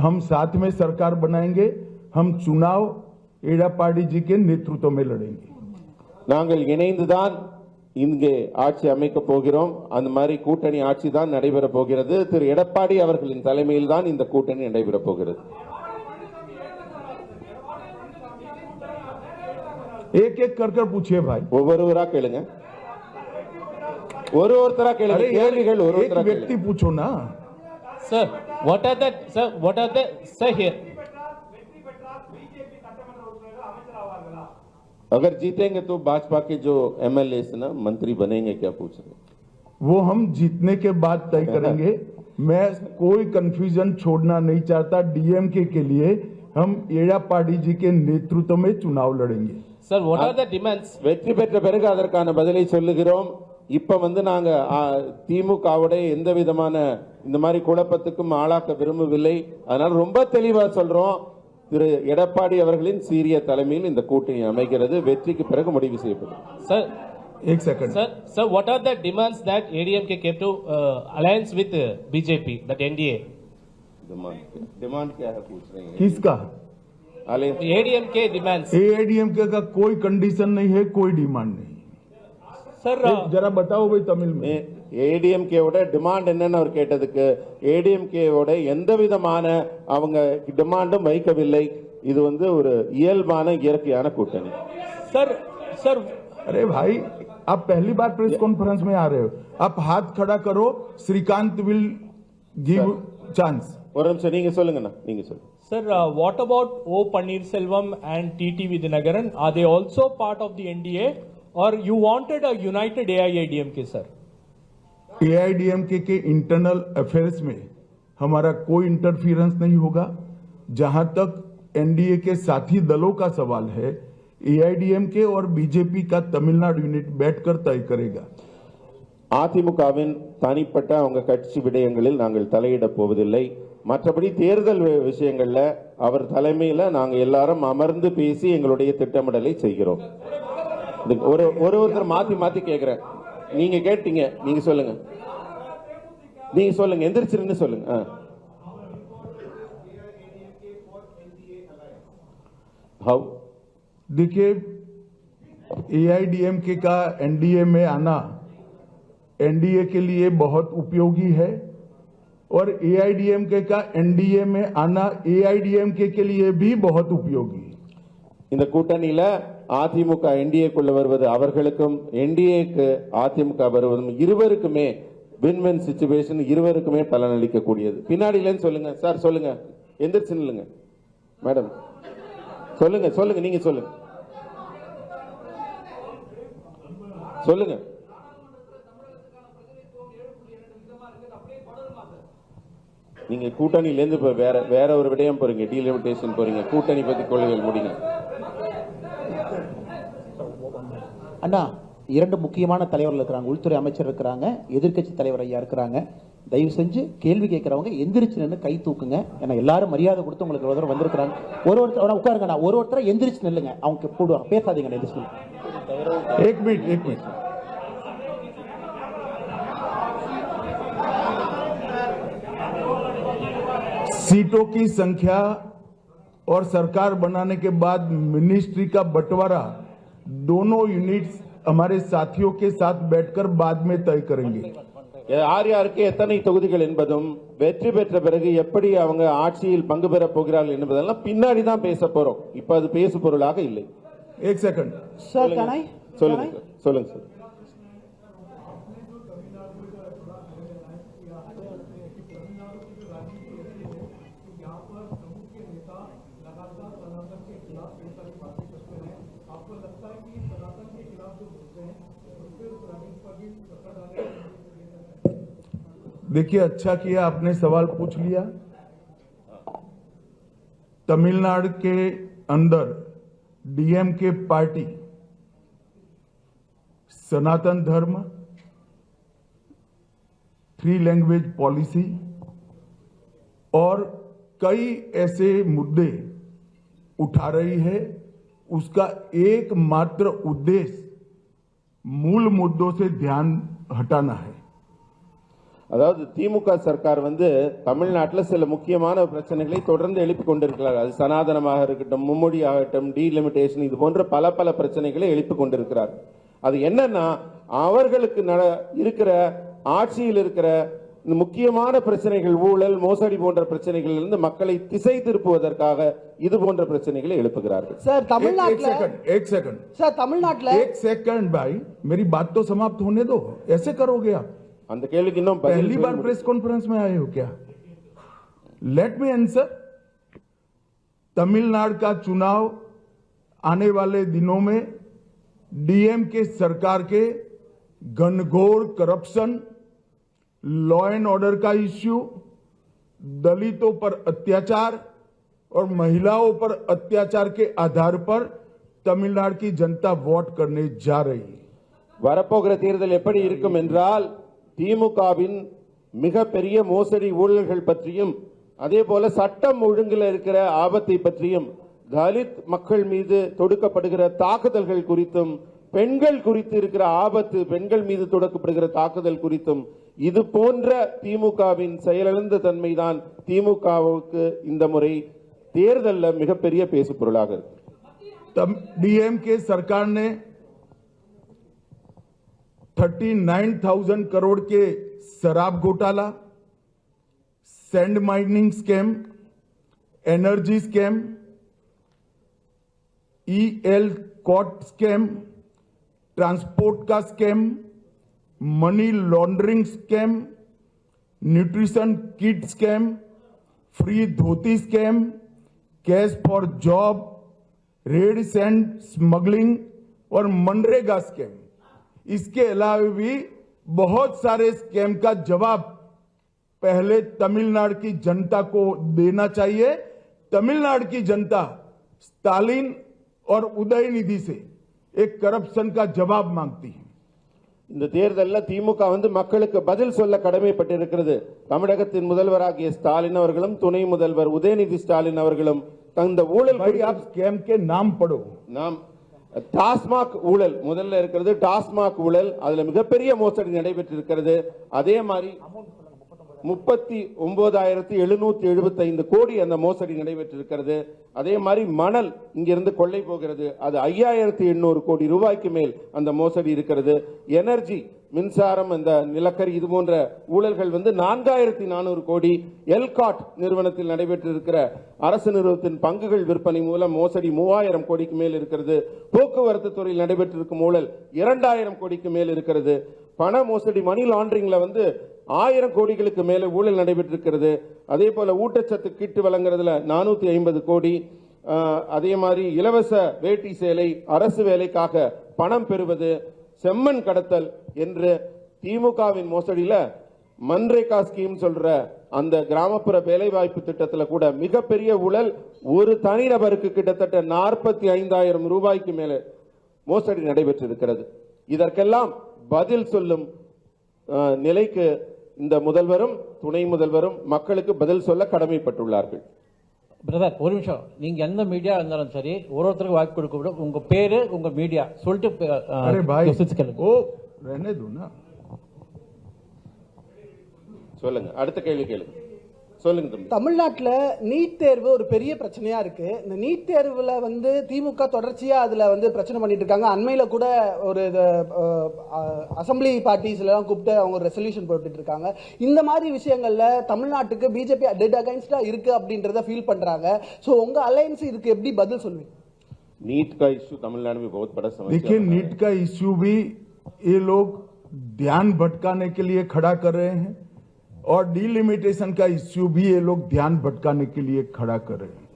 हम साथ में सरकार बनाएंगे, हम चुनाव एड़ापाडी जी के नेतृत्व में लड़ेंगे. நாங்கள் இணைந்துதான் இங்கே ஆட்சி அமைக்க போகிறோம். அந்த மாதிரி கூட்டணி ஆட்சி தான் நடைபெற போகிறது. திரு எடப்பாடி அவர்களின் தலைமையில் தான் இந்த கூட்டணி நடைபெற போகிறது. एक एक कर कर पूछिए भाई. ஒவ்வொருவரா கேளுங்க. ஒவ்வொருத்தரா கேளுங்க. கேள்விகள் ஒவ்வொருத்தரா एक व्यक्ति पूछो ना. Sir, what are the sir here? अगर जीतेंगे तो भाजपा के जो एमएलए ना मंत्री बनेंगे, क्या पूछ रहे? वो हम जीतने के बाद तय करेंगे. मैं कोई कंफ्यूजन छोड़ना नहीं चाहता. डीएमके के लिए हम एड़ापाडी जी के नेतृत्व में चुनाव लड़ेंगे. Sir, what are the demands? வெற்றி பெற்ற பிறகு அதற்கான பதிலை சொல்லுகிறோம். இப்ப நாங்க திமுகவுடைய எந்த விதமான இந்த மாதிரி குழப்பத்துக்கும் ஆளாக்க விரும்பவில்லை. அதனால ரொம்ப தெளிவா சொல்றோம். திரு எடப்பாடி அவர்களின் சீரிய தலைமையில் இந்த கூட்டணி அமைகிறது. வெற்றிக்கு பிறகு முடிவு செய்யப்படும். Sir, एक second. Sir, what are the demands that ADMK came to alliance with BJP, that NDA? Demand क्या है पूछ रहे हैं? किसका? ADMK demands. एआईडीएमके का कोई कंडीशन नहीं है, कोई डिमांड नहीं. Sir, जरा बताओ भाई तमिल में. ஏடிஎம்கேவோட டிமாண்ட் என்னன்னு அவர் கேட்டதுக்கு ஏடிஎம்கேவோட எந்த விதமான அவங்க டிமாண்டும் வைக்கவில்லை. இது ஒரு இயல்பான இயற்கையான கூட்டணி. Sir, अरे भाई, आप पहली बार प्रेस कॉन्फ्रेंस में आ रहे हो. आप हाथ खड़ा करो. Shrikant will give chance. ஒரு நிமிஷம் நீங்க சொல்லுங்கண்ணா, நீங்க சொல்லுங்க. Sir, what about O Pannirselvam and TT Vidyanagaran? Are they also part of the NDA, or you wanted a united AIADMK, sir? AIADMK के इंटरनल अफेयर्स में हमारा कोई इंटरफियरेंस नहीं होगा. जहां तक एनडीए के साथी दलों का सवाल है, एआईडीएमके और बीजेपी का तमिलनाडु यूनिट बैठकर तय करेगा. அதிமுகவின் தனிப்பட்ட அவங்க கட்சி விடயங்களில் நாங்கள் தலையிட போவதில்லை. மற்றபடி தேர்தல் விஷயங்கள்ல அவர் தலைமையில நாங்க எல்லாரும் அமர்ந்து பேசி எங்களுடைய திட்டமிடலை செய்கிறோம். ஒருத்தர் மாத்தி மாத்தி கேக்குறேன். நீங்க கேட்டீங்க, நீங்க சொல்லுங்க. நீங்க சொல்லுங்க, எந்திரிச்சிருந்து சொல்லுங்க. हाउ? देखिए, एआईडीएमके का एनडीए में आना एनडीए के लिए बहुत उपयोगी है और एआईडीएमके का एनडीए में आना एआईडीएमके के लिए भी बहुत उपयोगी है. இந்த கூட்டணியில அதிமுக என்டிஏக்குள்ள வருவது அவர்களுக்கும் என்டிஏக்கு அதிமுக வருவதும் இருவருக்குமே வின்-வின் சிச்சுவேஷன், இருவருக்குமே பலனளிக்க கூடியது. பின்னாடியிலேன்னு சொல்லுங்க சார், சொல்லுங்க, எந்திரிச்சு நில்லுங்க மேடம், சொல்லுங்க சொல்லுங்க, நீங்க சொல்லுங்க சொல்லுங்க. நீங்க கூட்டணியிலேருந்து இப்ப வேற ஒரு விடயம் போறீங்க, டீலிமிட்டேஷன் போறீங்க. கூட்டணி பத்தி கொள்கைகள் முடிங்க. அண்ணா, இரண்டு முக்கியமான தலைவர்கள் இருக்கிறாங்க. உள்துறை அமைச்சர் இருக்கிறாங்க, எதிர்க்கட்சி தலைவர் ஐயா இருக்கிறாங்க. தயவு செஞ்சு கேள்வி கேட்கறவங்க எந்திரிச்சு நின்று கை தூக்குங்க. ஏன்னா எல்லாரும் மரியாதை கொடுத்து உங்களுக்கு ஒரு தடவை வந்திருக்கிறாங்க. ஒருத்தர் உட்காருங்கண்ணா, ஒருத்தரை எந்திரிச்சு நில்லுங்க. அவங்க போடுவாங்க, பேசாதீங்க. எந்திரிச்சு एक मिनट. सीटों की संख्या और सरकार बनाने के बाद मिनिस्ट्री का बंटवारा दोनों यूनिट्स हमारे साथियों के साथ बैठकर बाद में तय करेंगे. யார் யாருக்கு எத்தனை தொகுதிகள் என்பதும் வெற்றி பெற்ற பிறகு எப்படி அவங்க ஆட்சியில் பங்கு பெற போகிறார்கள் என்பதெல்லாம் பின்னாடி தான் பேச போறோம். இப்ப அது பேசு பொருளாக இல்லை. एक सेकंड. சொல்லுங்க சார். देखिए, अच्छा किया आपने सवाल पूछ लिया. तमिलनाडु के अंदर डीएमके पार्टी सनातन धर्म, 3 लैंग्वेज पॉलिसी और कई ऐसे मुद्दे उठा रही है. उसका एकमात्र उद्देश्य मूल मुद्दों से ध्यान हटाना है. அதாவது திமுக சர்க்கார் வந்து தமிழ்நாட்டில் சில முக்கியமான பிரச்சனைகளை தொடர்ந்து எழுப்பிக் கொண்டிருக்கிறார். அது சனாதனமாக இருக்கட்டும், மும்மொழி ஆகட்டும், டீலிமிட்டேஷன், இது போன்ற பல பிரச்சனைகளை எழுப்பிக் கொண்டிருக்கிறார். அது என்னன்னா அவர்களுக்கு இருக்கிற ஆட்சியில் இருக்கிற இந்த முக்கியமான பிரச்சனைகள், ஊழல், மோசடி போன்ற பிரச்சனைகளில் இருந்து மக்களை திசை திருப்புவதற்காக இது போன்ற பிரச்சனைகளை எழுப்புகிறார்கள். சார் தமிழ்நாட்டுல एक सेकंड சார் தமிழ்நாட்டுல एक सेकंड भाई, मेरी बात तो समाप्त होने दो. ऐसे करोगे आप? அந்த கேள்விக்கு இன்னும் பதில் पहली बार प्रेस कॉन्फ्रेंस में आए हो क्या? Let me answer. तमिलनाडु का चुनाव आने वाले दिनों में डीएमके सरकार के घनघोर करप्शन, लॉ एंड ऑर्डर का इश्यू, दलितों पर अत्याचार और महिलाओं पर अत्याचार के आधार पर तमिलनाडु की जनता वोट करने जा रही है. வரப்போகிற தேர்தல் எப்படி இருக்கும் என்றால் திமுகவின் மிகப்பெரிய மோசடி ஊழல்கள் பற்றியும் அதே போல சட்டம் ஒழுங்கில் இருக்கிற ஆபத்தை பற்றியும், தலித் மக்கள் மீது தொடுக்கப்படுகிற தாக்குதல்கள் குறித்தும், பெண்கள் குறித்து இருக்கிற ஆபத்து, பெண்கள் மீது தொடுக்கப்படுகிற தாக்குதல் குறித்தும், இது போன்ற திமுகவின் செயலிழந்த தன்மைதான் திமுகவுக்கு இந்த முறை தேர்தலில் மிகப்பெரிய பேசு பொருளாக இருக்கு. डीएमके सरकार ने 39,000 करोड़ के शराब घोटाला, sand mining scam, energy scam, ELCOT scam, transport का scam, money laundering scam, nutrition kit scam, free dhoti scam, cash for job, red sand smuggling और मनरेगा स्कैम. इसके अलावा भी बहुत सारे स्कैम का जवाब पहले तमिलनाडु की जनता को देना चाहिए. तमिलनाडु की जनता स्टालिन और उदयनिधि से एक करप्शन का जवाब मांगती है. இந்த தேர்தலில் திமுக வந்து மக்களுக்கு பதில் சொல்ல கடமைப்பட்டிருக்கிறது. தமிழகத்தின் முதல்வராகிய ஸ்டாலின் அவர்களும் துணை முதல்வர் உதயநிதி ஸ்டாலின் அவர்களும் அந்த ஊழல் आप स्कैम के नाम पढ़ो. நாம் டாஸ்மாக் ஊழல் முதல்ல இருக்கிறது. டாஸ்மாக் ஊழல், அதுல மிகப்பெரிய மோசடி நடைபெற்றிருக்கிறது. அதே மாதிரி 39,775 கோடி அந்த மோசடி நடைபெற்றிருக்கிறது. அதே மாதிரி மணல் இங்கிருந்து கொள்ளை போகிறது, அது 5,800 கோடி ரூபாய்க்கு மேல் அந்த மோசடி இருக்கிறது. எனர்ஜி, மின்சாரம், அந்த நிலக்கரி, இது போன்ற ஊழல்கள் வந்து 4,400 கோடி. எல்காட் நிறுவனத்தில் நடைபெற்றிருக்கிற அரசு நிறுவனத்தின் பங்குகள் விற்பனை மூலம் மோசடி 3,000 கோடிக்கு மேல் இருக்கிறது. போக்குவரத்து துறையில் நடைபெற்றிருக்கும் ஊழல் 2,000 கோடிக்கு மேல் இருக்கிறது. பண மோசடி, மணி லாண்டரிங்ல வந்து 1000 கோடிகளுக்கு மேல ஊழல் நடைபெற்றிருக்கிறது. அதே போல ஊட்டச்சத்து கிட்டு வழங்குறதுல 450 கோடி. அதே மாதிரி இலவச வேட்டி சேலை, அரசு வேலைக்காக பணம் பெறுவது, செம்மண் கடத்தல் என்று திமுகவின் மோசடியில மன்ரேகா ஸ்கீம் சொல்ற அந்த கிராமப்புற வேலைவாய்ப்பு திட்டத்தில் கூட மிகப்பெரிய ஊழல். ஒரு தனிநபருக்கு கிட்டத்தட்ட 45,000 ரூபாய்க்கு மேல மோசடி நடைபெற்றிருக்கிறது. இதற்கெல்லாம் பதில் சொல்லும் நிலைக்கு இந்த முதல்வரும் துணை முதல்வரும் மக்களுக்கு பதில் சொல்ல கடமைப்பட்டுள்ளார்கள். பிரதர், ஒரு நிமிஷம். நீங்க எந்த மீடியா இருந்தாலும் சரி, ஒருத்தருக்கு வாய்ப்பு கொடுக்க விட உங்க பேரு, உங்க மீடியா சொல்லிட்டு ओ रहने दो ना. சொல்லுங்க, அடுத்த கேள்வி கேளுங்க. சொல்லுங்க தம்பி. தமிழ்நாட்டுல நீட் தேர்வு ஒரு பெரிய பிரச்சனையா இருக்கு. இந்த நீட் தேர்வுல வந்து திமுக தொடர்ச்சியா அதுல வந்து பிரச்சனை பண்ணிட்டு இருக்காங்க. அண்மையில கூட ஒரு அசம்பிளி பார்ட்டிஸ்ல எல்லாம் கூப்பிட்டு அவங்க ஒரு ரெசல்யூஷன் போட்டுட்டு இருக்காங்க. இந்த மாதிரி விஷயங்கள்ல தமிழ்நாட்டுக்கு பிஜேபி டெட் அகைன்ஸ்டா இருக்கு அப்படின்றத ஃபீல் பண்றாங்க. சோ உங்க அலையன்ஸ் இதுக்கு எப்படி பதில் சொல்லுவீங்க? नीट का इश्यू तमिलनाडु में बहुत बड़ा समस्या। देखिए, नीट का इश्यू भी ये लोग ध्यान भटकाने के लिए खड़ा कर रहे हैं और डिलिमिटेशन का इश्यू भी ये लोग ध्यान भटकाने के लिए खड़ा कर रहे हैं.